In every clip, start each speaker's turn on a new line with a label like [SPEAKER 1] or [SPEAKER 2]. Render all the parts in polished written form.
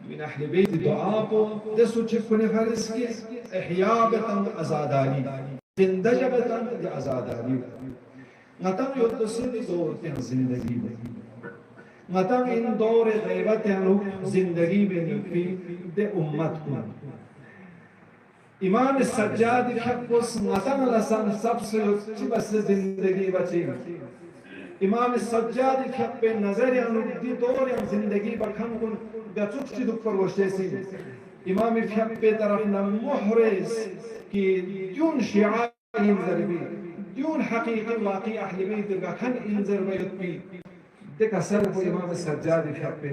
[SPEAKER 1] من أهل بيت دعاء دسو چکنے فرض کی احیاء بتن آزاداری زندگی بتن آزاداری نتم یدسی دور تن زندگی نتم این دور غیبت انو زندگی بنفی ده امت کن امام سجاد خبس نتم لسان سبس چی بس زندگی بچی امام سجاد خب نظر انودی دور زندگی بخم کن گچوک چی دک پر وشتسی امام خب طرف محرز کی دیون شعار انذر بی دیون حقیقت واقعی اهل بیت گخن انذر بیت بی دکا سر کو امام سجاد خب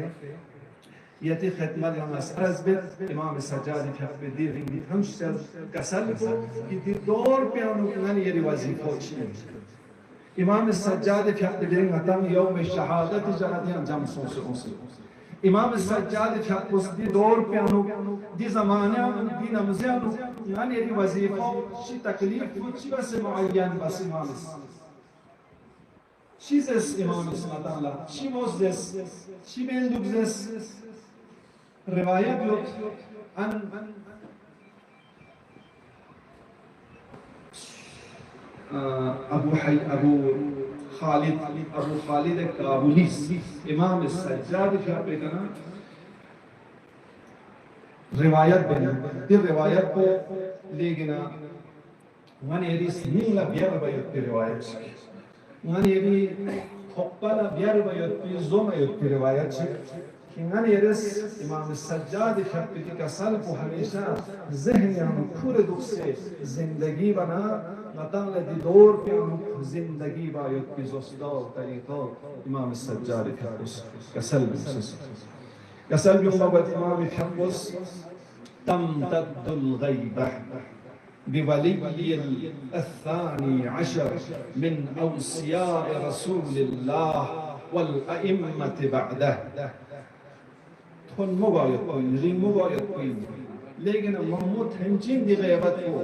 [SPEAKER 1] یتی خدمت نماز فرض بید امام سجاد خب دی رنگی همش کسل کو کی دور پہ انو یری وظیفہ چی امام سجاد فقدرین اتم یوم شهادت جهادیان جمع سوسه امام سجاد فقدس دی دور پہ انو دی زمانہ دی نمازیں یعنی یہ وظیفہ چی تکلیف چی بس معین بس امام چیزس امام اسمت اللہ چی موزدس چی مندوگزس روایت لوگ ان ابو خالد کابولیس امام سجاد کیا پہ کنا روایت بنا دی روایت کو لے گنا من یری سنیلا بیار بیت پہ روایت من یری خوبالا بیار بیت پہ زوم بیت پہ روایت کہ من یرس امام سجاد کیا پہ کا سلب و ہمیشہ ذہن ہم کھور دکھ سے زندگی بنا نتان لدی دور پہ زندگی باید کی زستا و طریقہ امام سجاد فحبس کسل بیوں بابت امام فحبس تمتد الغیبہ بولی الثانی عشر من اوسیاء رسول اللہ والائمت بعدہ تھون مباید کوئی رین مباید کوئی لیکن محمود ہنچین دی غیبت کو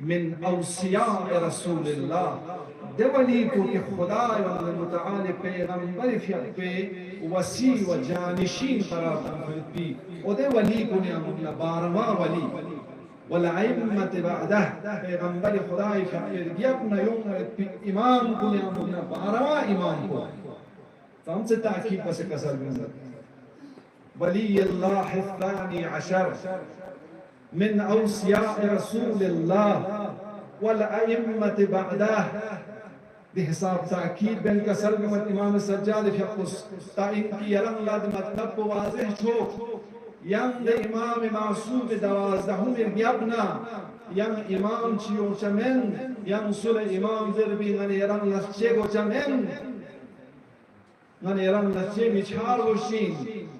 [SPEAKER 1] من اوصیاء رسول الله ده ولی کو کہ خداوند متعال پیغمبر فی وسیع و جانشین قرار فرمودی و ده ولی کو نے بارما ولی والائمة بعده پیغمبر خدای فی یبن یوم امام کو نے بارما امام کو فهم سے تاکید بس کسر ولي الله الثاني عشر من أوصياء رسول الله والأئمة بعده بحساب تأكيد بين كسر من الإمام السجاد في قص تائن کی يرن لاد مطلب واضح شو ين إمام معصوم دوازدهم يبنا ين إمام چيو چمن ين سل إمام ذربي من يرن لشيگو چمن من يرن لشيگ مچار وشين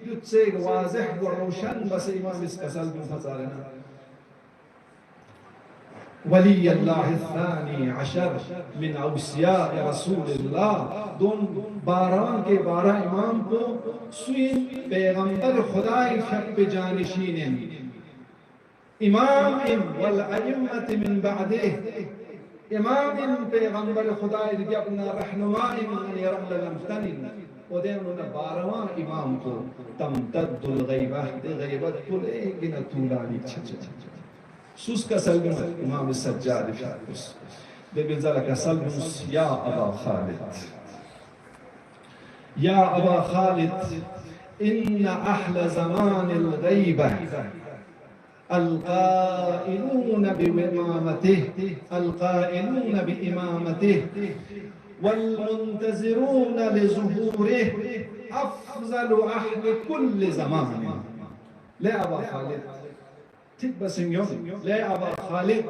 [SPEAKER 1] يتسيق واضح وروشن بس إمام اسكسل بفضلنا ولي الله الثاني عشر من أوصياء رسول الله دون باران کے بارہ امام کو سوئن پیغمبر خدای شب جانشین امام والأئمة من بعده امام پیغمبر خدای دی اپنا رہنمائی من يرم للمفتنین وديننا بارما إمامكو تمتد الغيبة دي غيبة كل إيجنا طولاني سوس كسلم إمام السجاد في القدس بذلك سلمس يا أبا خالد يا أبا خالد إن أحلى زمان الغيبة القائلون بإمامته القائلون بإمامته والمنتظرون لظهوره أفضل أهل كل زمان لا أبا خالد تبس يوم لا أبا خالد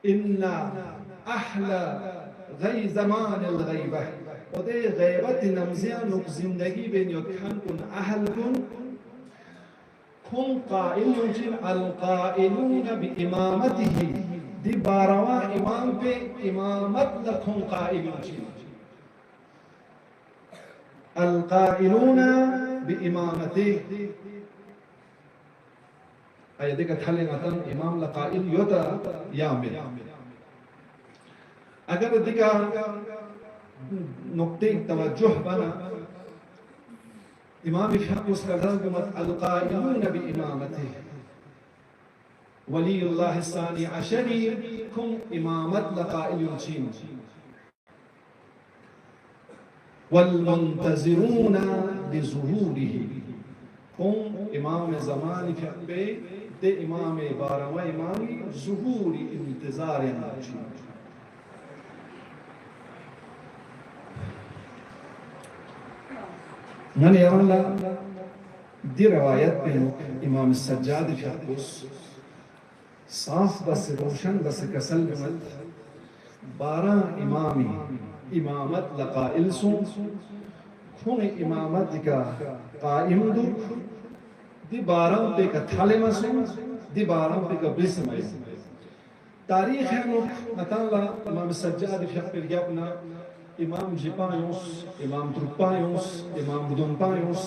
[SPEAKER 1] إن أحلى زمان الغيبة ودي غيبة نمزيان زندگی بين يكون كن أهل كن قائلون القائلون بإمامته دي باروا امام پہ امامت لکھوں قائلون القائلون بإمامته ايه ديك تحلينا امام لقائل يوتا يامل اگر ديك نقطة توجه بنا امام في حق القائلون بإمامته ولي الله الثاني عشر كم إمامت لقائل ينشين والمنتظرون لظهوره كم إمام زمان في دي إمام بارا وإمام ظهور انتظار ينشين من يرى دي روايات بين إمام السجاد في القدس صاف بس روشن بس کسل بمت 12 امامی امامت لقائل سن کھون امامت کا قائم دو دی 12 پہ کا تھالے سن دی 12 پہ کا بسم تاریخ ہے مثلا امام سجاد فقر یابنا امام جپایوس امام تروپایوس امام بدونپایوس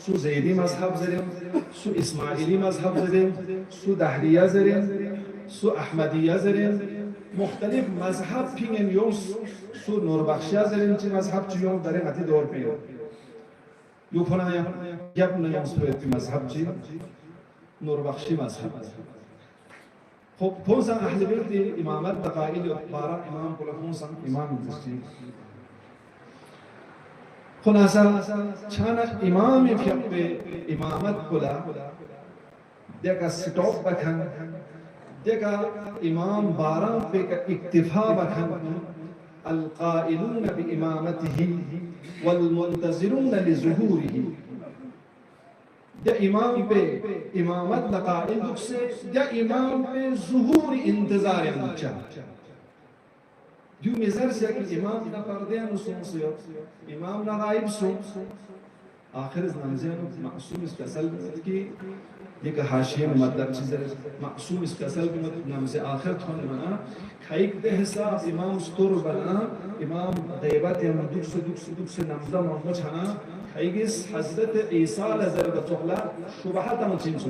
[SPEAKER 1] سو زیدی مذهب زرین سو اسماعیلی مذهب زرین سو دهریه زرین سو احمدیه زرین مختلف مذهب پینن یوس سو نوربخشیه زرین چی مذهب چی یوم داره غتی دور پین یو فنا یابنا یوم سویتی مذهب چی نوربخشی مذهب خب پونسا اهل بیت امامت دقائل بارا امام کلا پونسا امام دستی خلاصا چانک امام فی امامت کلا دیکھا سٹاپ بکھن دیکھا امام بارا پہ کا اکتفا بکھن القائلون بامامته والمنتظرون لظهوره یا امام پہ امامت لقائل دکھ سے یا امام پہ ظہور انتظار مچا جو مزر سے کہ امام نہ پردیان سن سیو امام نہ غائب سن آخر از نمزین معصوم استسل کی یک حاشیه مطلب چیز معصوم استسل نمز آخر تھون منا کھائک دے حساب امام ستور بنا امام غیبت یا دکھ سے نمزہ محمد چھنا کھائگیس حضرت عیسیٰ لزر بطخلا شبہتا مچین سو